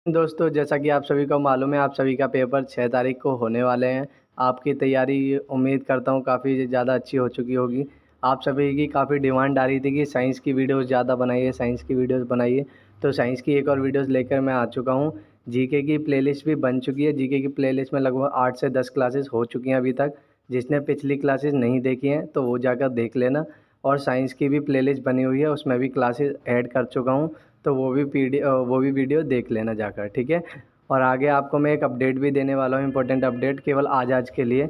दोस्तों, जैसा कि आप सभी को मालूम है, आप सभी का पेपर 6 तारीख को होने वाले हैं। आपकी तैयारी उम्मीद करता हूँ काफ़ी ज़्यादा अच्छी हो चुकी होगी। आप सभी की काफ़ी डिमांड आ रही थी कि साइंस की वीडियोज़ ज़्यादा बनाइए, साइंस की वीडियोज़ बनाइए। तो साइंस की एक और वीडियोज़ लेकर मैं आ चुका हूँ। जीके की प्लेलिस्ट भी बन चुकी है। जीके की प्लेलिस्ट में लगभग 8 से 10 क्लासेस हो चुकी हैं अभी तक। जिसने पिछली क्लासेस नहीं देखी हैं, तो वो जाकर देख लेना। और साइंस की भी प्लेलिस्ट बनी हुई है, उसमें भी क्लासेस ऐड कर चुका हूँ। तो वो भी वीडियो देख लेना जाकर, ठीक है। और आगे आपको मैं एक अपडेट भी देने वाला हूँ, इम्पोर्टेंट अपडेट केवल आज के लिए।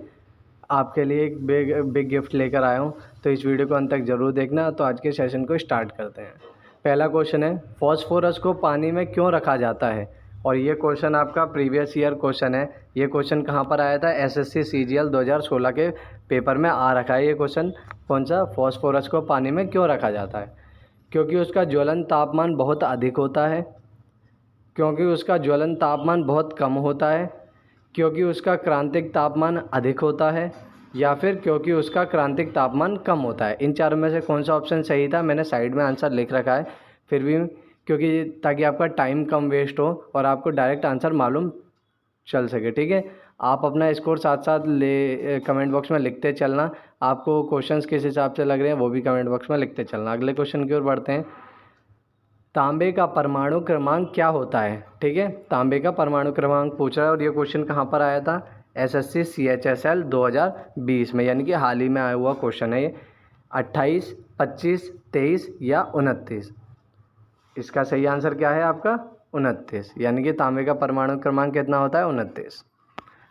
आपके लिए एक बिग गिफ्ट लेकर आया हूँ, तो इस वीडियो को अंत तक ज़रूर देखना। तो आज के सेशन को स्टार्ट करते हैं। पहला क्वेश्चन है, फॉस्फोरस को पानी में क्यों रखा जाता है? और ये क्वेश्चन आपका प्रीवियस ईयर क्वेश्चन है। ये क्वेश्चन कहाँ पर आया था? एसएससी सीजीएल 2016 के पेपर में आ रखा है ये क्वेश्चन। कौन सा? फॉस्फोरस को पानी में क्यों रखा जाता है? क्योंकि उसका ज्वलन तापमान बहुत अधिक होता है, क्योंकि उसका ज्वलन तापमान बहुत कम होता है, क्योंकि उसका क्रांतिक तापमान अधिक होता है, या फिर क्योंकि उसका क्रांतिक तापमान कम होता है। इन चारों में से कौन सा ऑप्शन सही था? मैंने साइड में आंसर लिख रखा है, फिर भी क्योंकि ताकि आपका टाइम कम वेस्ट हो और आपको डायरेक्ट आंसर मालूम चल सके, ठीक है। आप अपना स्कोर साथ साथ कमेंट बॉक्स में लिखते चलना। आपको क्वेश्चंस किस हिसाब से लग रहे हैं वो भी कमेंट बॉक्स में लिखते चलना। अगले क्वेश्चन की ओर बढ़ते हैं। तांबे का परमाणु क्रमांक क्या होता है? ठीक है, तांबे का परमाणु क्रमांक पूछ रहा है। और ये क्वेश्चन कहाँ पर आया था? एसएससी CHSL 2020 में, यानी कि हाल ही में आया हुआ क्वेश्चन है ये। 28, 25, 23 या 29? इसका सही आंसर क्या है आपका? 29, यानी कि तांबे का परमाणु क्रमांक कितना होता है? 29।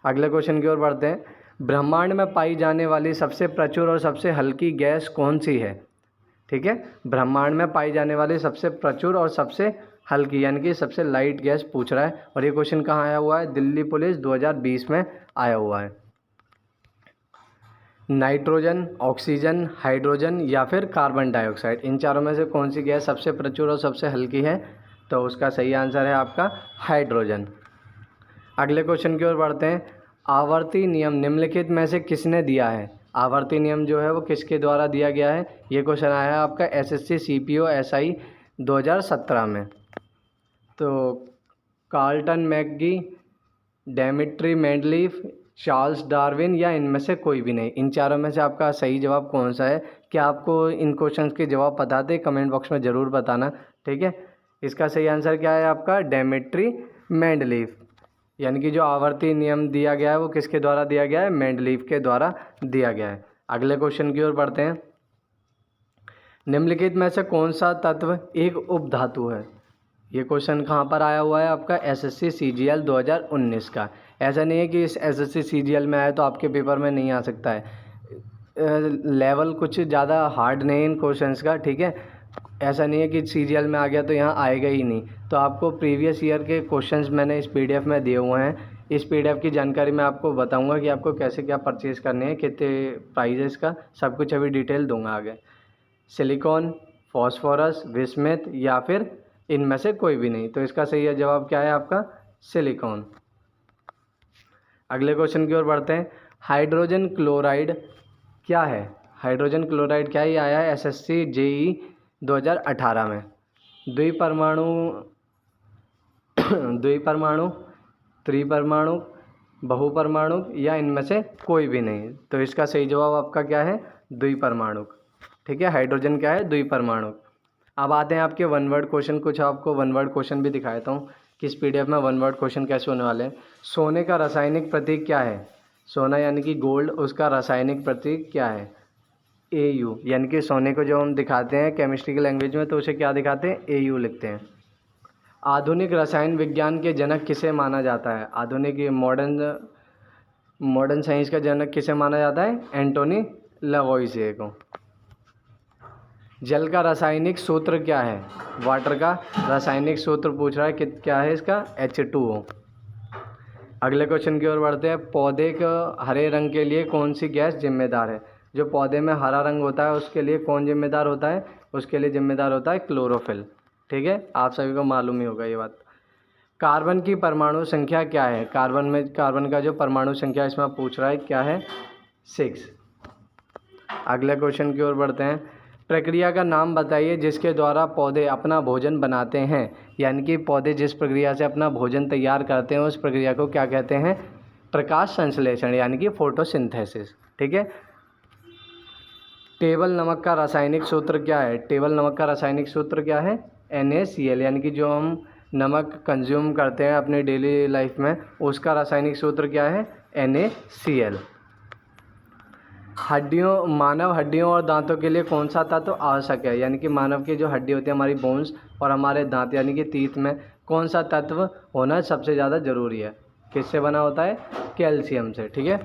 अगले क्वेश्चन की ओर बढ़ते हैं। ब्रह्मांड में पाई जाने वाली सबसे प्रचुर और सबसे हल्की गैस कौन सी है? ठीक है, ब्रह्मांड में पाई जाने वाली सबसे प्रचुर और सबसे हल्की, यानी कि सबसे लाइट गैस पूछ रहा है। और ये क्वेश्चन कहाँ आया हुआ है? दिल्ली पुलिस 2020 में आया हुआ है। नाइट्रोजन, ऑक्सीजन, हाइड्रोजन या फिर कार्बन डाइऑक्साइड, इन चारों में से कौन सी गैस सबसे प्रचुर और सबसे हल्की है? तो उसका सही आंसर है आपका हाइड्रोजन। अगले क्वेश्चन की ओर बढ़ते हैं। आवर्ती नियम निम्नलिखित में से किसने दिया है? आवर्ती नियम जो है वो किसके द्वारा दिया गया है? ये क्वेश्चन आया है आपका एसएससी सीपीओ एसआई 2017 में। तो कार्ल्टन मैकगी, डेमिट्री मेंडलीफ, चार्ल्स डार्विन या इनमें से कोई भी नहीं? इन चारों में से आपका सही जवाब कौन सा है? क्या आपको इन क्वेश्चंस के जवाब पता थे? कमेंट बॉक्स में ज़रूर बताना, ठीक है। इसका सही आंसर क्या है आपका? डेमिट्री मेंडलीफ, यानी कि जो आवर्ती नियम दिया गया है वो किसके द्वारा दिया गया है? मेंडलीफ के द्वारा दिया गया है। अगले क्वेश्चन की ओर बढ़ते हैं। निम्नलिखित में से कौन सा तत्व एक उपधातु है? ये क्वेश्चन कहाँ पर आया हुआ है आपका? एसएससी सीजीएल 2019 का। ऐसा नहीं है कि इस एसएससी सीजीएल में आया तो आपके पेपर में नहीं आ सकता है। लेवल कुछ ज़्यादा हार्ड नहीं इन क्वेश्चंस का, ठीक है। ऐसा नहीं है कि सीजीएल में आ गया तो यहाँ आएगा ही नहीं। तो आपको प्रीवियस ईयर के क्वेश्चंस मैंने इस पीडीएफ में दिए हुए हैं। इस पीडीएफ की जानकारी मैं आपको बताऊंगा कि आपको कैसे क्या परचेज़ करने हैं, कितने प्राइजेस का, सब कुछ अभी डिटेल दूंगा आगे। सिलिकॉन, फॉस्फोरस, विस्मित या फिर इनमें से कोई भी नहीं? तो इसका सही जवाब क्या है आपका? सिलिकॉन। अगले क्वेश्चन की ओर बढ़ते हैं। हाइड्रोजन क्लोराइड क्या है? हाइड्रोजन क्लोराइड क्या है? ये आया है एसएससी जेई 2018 में। द्विपरमाणु द्विपरमाणु, त्रिपरमाणु, बहुपरमाणु या इनमें से कोई भी नहीं? तो इसका सही जवाब आपका क्या है? द्विपरमाणु, ठीक है। हाइड्रोजन क्या है? द्विपरमाणु। अब आते हैं आपके वन वर्ड क्वेश्चन। कुछ आपको वन वर्ड क्वेश्चन भी दिखाता हूँ कि इस पीडीएफ में वन वर्ड क्वेश्चन कैसे होने वाले हैं। सोने का रासायनिक प्रतीक क्या है? सोना यानी कि गोल्ड, उसका रासायनिक प्रतीक क्या है? AU, यानी कि सोने को जो हम दिखाते हैं केमिस्ट्री की लैंग्वेज में तो उसे क्या दिखाते हैं? AU लिखते हैं। आधुनिक रसायन विज्ञान के जनक किसे माना जाता है? आधुनिक मॉडर्न साइंस का जनक किसे माना जाता है? एंटोनी लवोइसिए को। जल का रासायनिक सूत्र क्या है? वाटर का रासायनिक सूत्र पूछ रहा है कि क्या है इसका? H2O। अगले क्वेश्चन की ओर बढ़ते हैं। पौधे के हरे रंग के लिए कौन सी गैस जिम्मेदार है? जो पौधे में हरा रंग होता है उसके लिए कौन जिम्मेदार होता है? उसके लिए जिम्मेदार होता है क्लोरोफिल, ठीक है। आप सभी को मालूम ही होगा ये बात। कार्बन की परमाणु संख्या क्या है? कार्बन का जो परमाणु संख्या इसमें पूछ रहा है क्या है? 6। अगले क्वेश्चन की ओर बढ़ते हैं। प्रक्रिया का नाम बताइए जिसके द्वारा पौधे अपना भोजन बनाते हैं। यानी कि पौधे जिस प्रक्रिया से अपना भोजन तैयार करते हैं उस प्रक्रिया को क्या कहते हैं? प्रकाश संश्लेषण यानी कि फोटोसिंथेसिस। ठीक है। टेबल नमक का रासायनिक सूत्र क्या है? टेबल नमक का रासायनिक सूत्र क्या है? NaCl। यानी कि जो हम नमक कंज्यूम करते हैं अपनी डेली लाइफ में उसका रासायनिक सूत्र क्या है? NaCl। मानव हड्डियों और दांतों के लिए कौन सा तत्व आवश्यक है? यानी कि मानव की जो हड्डी होती है हमारी बोन्स और हमारे दांत यानी कि टीथ में कौन सा तत्व होना सबसे ज़्यादा ज़रूरी है? किससे बना होता है? कैल्शियम से। ठीक है।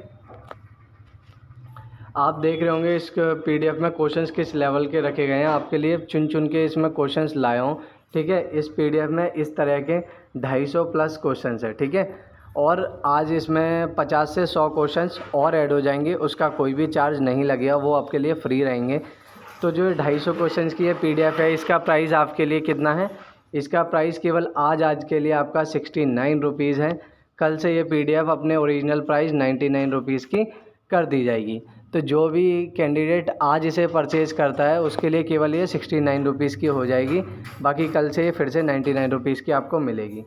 आप देख रहे होंगे इस PDF में क्वेश्चंस किस लेवल के रखे गए हैं। आपके लिए चुन चुन के इसमें क्वेश्चंस लाया हूँ। ठीक है। इस PDF में इस तरह के 250 प्लस क्वेश्चंस है। ठीक है। और आज इसमें 50 से 100 क्वेश्चंस और ऐड हो जाएंगे, उसका कोई भी चार्ज नहीं लगेगा, वो आपके लिए फ्री रहेंगे। तो जो 250 क्वेश्चंस की ये PDF है इसका प्राइस आपके लिए कितना है? इसका प्राइस केवल आज के लिए आपका 69 रुपीज़ है। कल से ये PDF अपने ओरिजिनल प्राइस 99 रुपीज़ की कर दी जाएगी। तो जो भी कैंडिडेट आज इसे परचेज़ करता है उसके लिए केवल ये 69 रुपीज़ की हो जाएगी। बाकी कल से ये फिर से 99 रुपीज़ की आपको मिलेगी।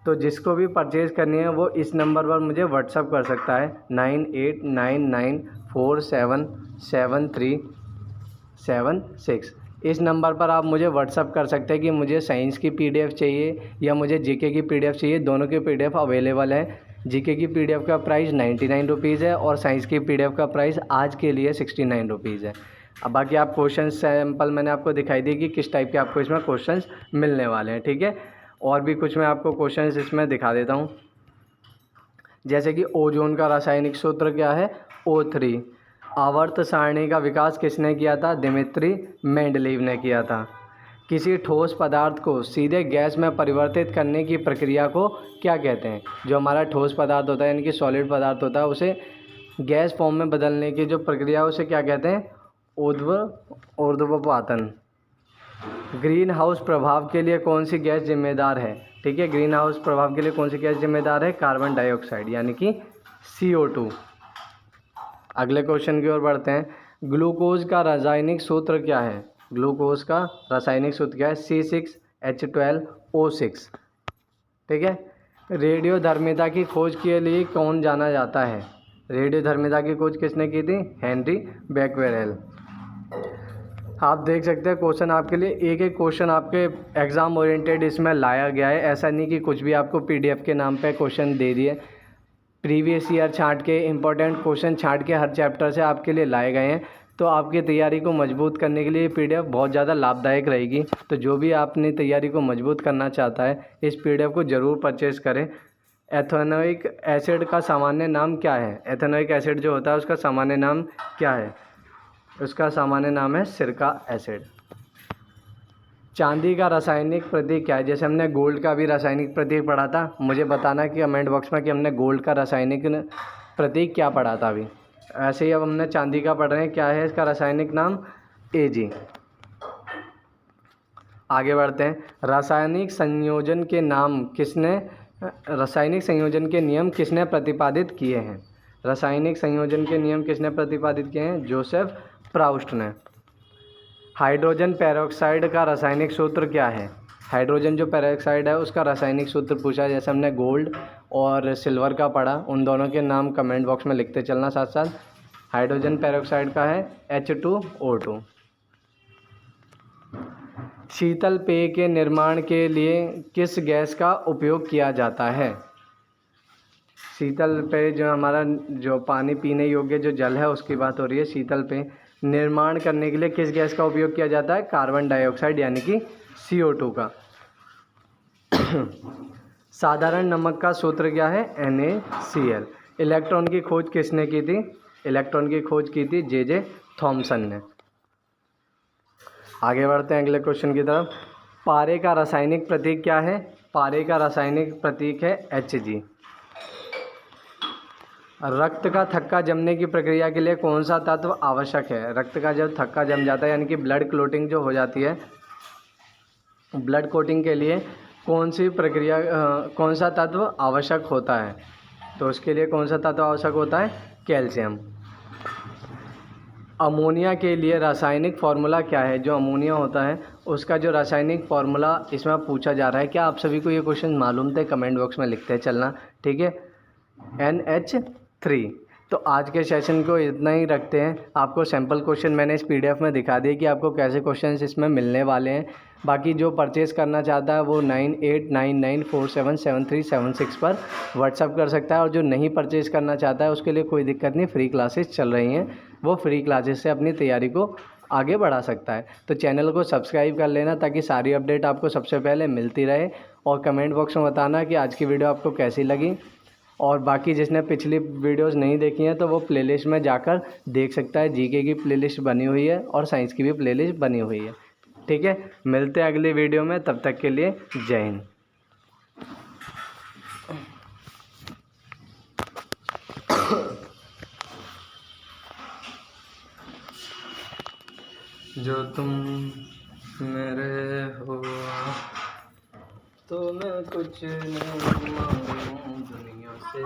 तो जिसको भी परचेज़ करनी है वो इस नंबर पर मुझे व्हाट्सअप कर सकता है 9899477376। इस नंबर पर आप मुझे व्हाट्सअप कर सकते हैं कि मुझे साइंस की PDF चाहिए या मुझे GK की PDF चाहिए। दोनों की PDF अवेलेबल है। GK की PDF का प्राइस 99 रुपीज़ है और साइंस की PDF का प्राइस आज के लिए 69 रुपीज़ है। अब बाकी आप क्वेश्चन सैम्पल मैंने आपको दिखाई दी कि किस टाइप के आपको इसमें क्वेश्चंस मिलने वाले हैं। ठीक है। और भी कुछ मैं आपको क्वेश्चंस इसमें दिखा देता हूँ। जैसे कि ओजोन का रासायनिक सूत्र क्या है? O3। आवर्त सारणी का विकास किसने किया था? दिमित्री मेंडलीव ने किया था। किसी ठोस पदार्थ को सीधे गैस में परिवर्तित करने की प्रक्रिया को क्या कहते हैं? जो हमारा ठोस पदार्थ होता है यानी कि सॉलिड पदार्थ होता है उसे गैस फॉर्म में बदलने की जो प्रक्रिया है उसे क्या कहते हैं? ऊर्ध्वपातन। ग्रीन हाउस प्रभाव के लिए कौन सी गैस जिम्मेदार है? ठीक है। ग्रीन हाउस प्रभाव के लिए कौन सी गैस जिम्मेदार है? कार्बन डाइऑक्साइड यानी कि CO2। अगले क्वेश्चन की ओर बढ़ते हैं। ग्लूकोज का रासायनिक सूत्र क्या है? ग्लूकोज का रासायनिक सूत्र क्या है? C6H12O6। ठीक है। रेडियोधर्मिता की खोज के लिए कौन जाना जाता है? रेडियोधर्मिता की खोज किसने की थी? हेनरी बेक्वेरेल। आप देख सकते हैं क्वेश्चन आपके लिए एक एक क्वेश्चन आपके एग्ज़ाम ओरिएंटेड इसमें लाया गया है। ऐसा नहीं कि कुछ भी आपको PDF के नाम पे क्वेश्चन दे दिए। प्रीवियस ईयर छांट के इंपॉर्टेंट क्वेश्चन छांट के हर चैप्टर से आपके लिए लाए गए हैं। तो आपकी तैयारी को मजबूत करने के लिए PDF बहुत ज़्यादा लाभदायक रहेगी। तो जो भी अपनी तैयारी को मजबूत करना चाहता है इस PDF को ज़रूर परचेज़ करें। एथेनोइक एसिड का सामान्य नाम क्या है? एथेनोइक एसिड जो होता है उसका सामान्य नाम क्या है? उसका सामान्य नाम है सिरका एसिड। चांदी का रासायनिक प्रतीक क्या है? जैसे हमने गोल्ड का भी रासायनिक प्रतीक पढ़ा था, मुझे बताना कि कमेंट बॉक्स में कि हमने गोल्ड का रासायनिक प्रतीक क्या पढ़ा था अभी। ऐसे ही अब हमने चांदी का पढ़ रहे हैं। क्या है इसका रासायनिक नाम? Ag। आगे बढ़ते हैं। रासायनिक संयोजन के नियम किसने प्रतिपादित किए हैं? रासायनिक संयोजन के नियम किसने प्रतिपादित किए हैं? जोसेफ प्राउस्ट ने। हाइड्रोजन पेरोक्साइड का रासायनिक सूत्र क्या है? हाइड्रोजन जो पेरोक्साइड है उसका रासायनिक सूत्र पूछा। जैसे हमने गोल्ड और सिल्वर का पढ़ा, उन दोनों के नाम कमेंट बॉक्स में लिखते चलना साथ साथ। हाइड्रोजन पेरोक्साइड का है H2O2। शीतल पेय के निर्माण के लिए किस गैस का उपयोग किया जाता है? शीतल पेय जो हमारा जो पानी पीने योग्य जो जल है उसकी बात हो रही है। शीतल पेय निर्माण करने के लिए किस गैस का उपयोग किया जाता है? कार्बन डाइऑक्साइड यानी कि CO2 का। साधारण नमक का सूत्र क्या है? NaCl। इलेक्ट्रॉन की खोज किसने की थी? इलेक्ट्रॉन की खोज की थी J.J. थॉमसन ने। आगे बढ़ते हैं अगले क्वेश्चन की तरफ। पारे का रासायनिक प्रतीक क्या है? पारे का रासायनिक प्रतीक है Hg। रक्त का थक्का जमने की प्रक्रिया के लिए कौन सा तत्व आवश्यक है? रक्त का जब थक्का जम जाता है यानी कि ब्लड क्लोटिंग जो हो जाती है, ब्लड कोटिंग के लिए कौन सा तत्व आवश्यक होता है? तो उसके लिए कौन सा तत्व आवश्यक होता है? कैल्शियम। अमोनिया के लिए रासायनिक फार्मूला क्या है? जो अमोनिया होता है उसका जो रासायनिक फार्मूला इसमें पूछा जा रहा है। क्या आप सभी को ये क्वेश्चन मालूम थे? कमेंट बॉक्स में लिखते चलना, ठीक है। NH3। तो आज के सेशन को इतना ही रखते हैं। आपको सैम्पल क्वेश्चन मैंने इस PDF में दिखा दिए कि आपको कैसे क्वेश्चंस इसमें मिलने वाले हैं। बाकी जो परचेज़ करना चाहता है वो 9899477376 पर व्हाट्सअप कर सकता है, और जो नहीं परचेज़ करना चाहता है उसके लिए कोई दिक्कत नहीं, फ्री क्लासेस चल रही हैं, वो फ्री क्लासेस से अपनी तैयारी को आगे बढ़ा सकता है। तो चैनल को सब्सक्राइब कर लेना ताकि सारी अपडेट आपको सबसे पहले मिलती रहे, और कमेंट बॉक्स में बताना कि आज की वीडियो आपको कैसी लगी। और बाकी जिसने पिछली वीडियोस नहीं देखी हैं तो वो प्लेलिस्ट में जाकर देख सकता है। जीके की प्लेलिस्ट बनी हुई है और साइंस की भी प्लेलिस्ट बनी हुई है, ठीक है। मिलते हैं अगली वीडियो में, तब तक के लिए जय हिंद। जो तुम मेरे हो तो मैं कुछ नहीं मांगू दुनिया से।